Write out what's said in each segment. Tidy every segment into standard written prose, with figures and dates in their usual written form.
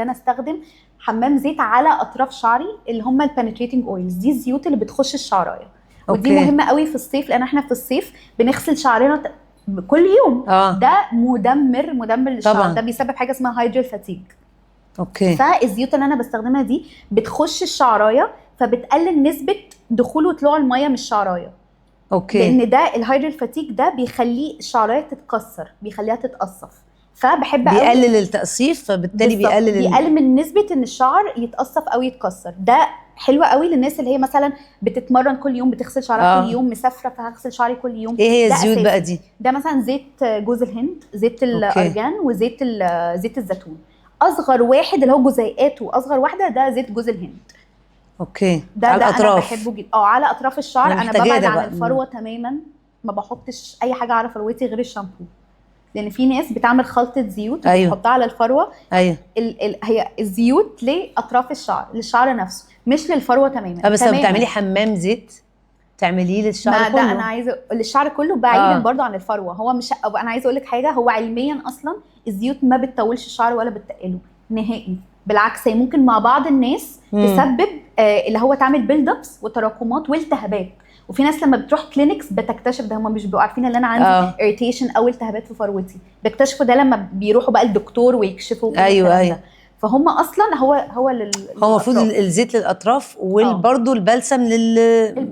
انا استخدم حمام زيت على اطراف شعري، اللي هم البنتريتنج اويلز، دي الزيوت اللي بتخش الشعرايه. ودي مهمه قوي في الصيف، لان احنا في الصيف بنغسل شعرنا كل يوم. ده مدمر للشعر طبعا. ده بيسبب حاجه اسمها هايدرال فاتيج. فالزيوت اللي انا بستخدمها دي بتخش الشعرايه، فبتقلل نسبه دخول وطلوع الميه من الشعرايه. لان ده الهايدرال فاتيج ده بيخلي الشعرايه تتكسر، بيخليها تتقصف. فبحب بيقلل التقصيف، فبالتالي بيقلل من نسبه ان الشعر يتقصف او يتكسر. ده حلوه قوي للناس اللي هي مثلا بتتمرن كل يوم، بتغسل شعرها كل يوم، مسافره فهغسل شعري كل يوم. ايه هي الزيوت بقى دي؟ ده مثلا زيت جوز الهند، زيت الارجان، وزيت زيت الزيتون. اصغر واحد اللي هو جزيئاته اصغر واحده ده زيت جوز الهند. ده على الاطراف. انا بحبه جدا. على اطراف الشعر. انا ببعد عن الفروه تماما، ما بحطش اي حاجه على فروتي غير الشامبو، لان في ناس بتعمل خلطه زيوت وتحطها على الفروه. هي الزيوت لاطراف الشعر، للشعر نفسه، مش للفروه تماما. بس لما بتعملي حمام زيت تعمليه للشعر كله؟ ده انا عايزه للشعر كله بعيدا برضو عن الفروه. هو مش، انا عايزه اقول لك حاجه، هو علميا اصلا الزيوت ما بتطولش الشعر ولا بتقله نهائي. بالعكس، هي ممكن مع بعض الناس تسبب اللي هو تعمل بيلد ابس وتراكمات والتهابات. وفي ناس لما بتروح كلينكس بتكتشف ده، هم مش بيبقوا عارفين ان انا عندي اريتيشن او التهابات في فروتي، بيكتشفوا ده لما بيروحوا بقى الدكتور ويكشفوا. ايوه. فهم اصلا هو المفروض الزيت للاطراف، وبرده البلسم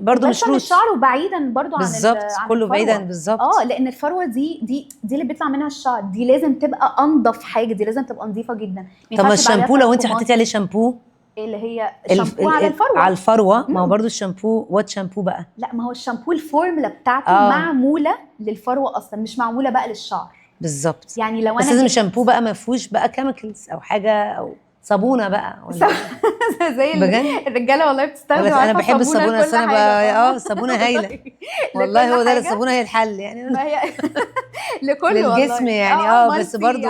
برده مش للشعر، وبعيدا برده عن كله بعيدا بالظبط. لان الفروه دي اللي بيطلع منها الشعر، دي لازم تبقى انضف حاجه، دي لازم تبقى نظيفه جدا. طب ما الشامبو لو انت حطيتي عليه شامبو، اللي هي الشامبو على الفروه ما هو برضو الشامبو وات شامبو بقى. لا، ما هو الشامبو الفورمولا بتاعته معموله للفروه اصلا، مش معموله بقى للشعر. بالظبط. يعني لو بس لازم الشامبو بقى ما فيهوش بقى كيميكلز او حاجه، او صابونه بقى زي الرجاله والله بتستخدم. انا بحب الصابونه، بس انا بقى الصابونه هايله والله. هو ده الصابونه هي الحل يعني. ما هي لكله للجسم يعني. بس برضو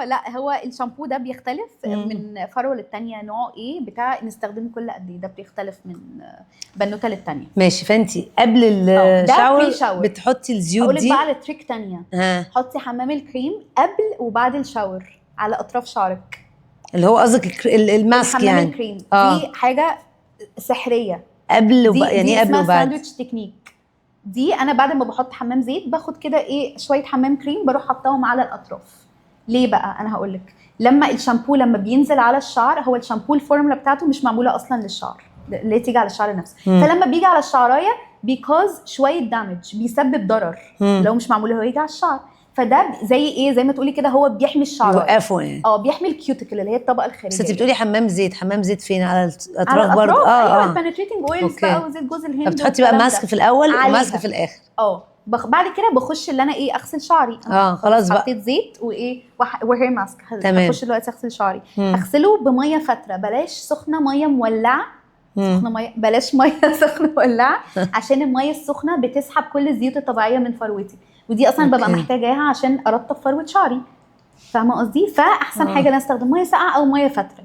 لا، هو الشامبو ده بيختلف من فروه للتانيه. نوعه ايه بتاع نستخدمه كل قد ايه، ده بيختلف من بنوته للتانيه. ماشي. فانتي قبل الشاور بتحطي الزيوت دي. اقول لك بقى على تريك تانيه. حطي حمام الكريم قبل وبعد الشاور على اطراف شعرك، اللي هو قصدك الماسك يعني. حمام الكريم دي حاجه سحريه. قبل يعني ايه قبل وبعد؟ ساندويتش تكنيك. دي انا بعد ما بحط حمام زيت باخد كده شويه حمام كريم، بروح حطاهم على الاطراف. ليه بقى؟ انا هقول لك. لما الشامبو لما بينزل على الشعر، هو الشامبو الفورمولا بتاعته مش معموله اصلا للشعر، اللي تيجي على الشعر نفسه. فلما بيجي على الشعرايه بيكوز شويه دامج، بيسبب ضرر لو مش معمول هو يجي على الشعر. فده زي ما تقولي كده، هو بيحمي الشعر، يوقفه يعني. بيحمي الكيوتيكل اللي هي الطبقه الخارجيه. بس انت بتقولي حمام زيت فين؟ على الاطراف برضه. ايوه، البنتريتنج اويلز بقى، وزيت جوز الهند. بتحطي بقى ماسك في الاول وماسك في الاخر. بعد كده بخش اللي انا اغسل شعري. خلاص بقى حطيت زيت وهير ماسك. هخش دلوقتي اغسل شعري. اغسله بميه فتره، بلاش سخنه، ميه مولعه. بلاش ميه سخنه مولعه، عشان الميه السخنه بتسحب كل الزيوت الطبيعيه من فروتي، ودي اصلا ببقى محتاجاها عشان ارطب فروه شعري. فاهمه قصدي؟ فاحسن حاجه ان استخدم ميه ساقعه او ميه فتره.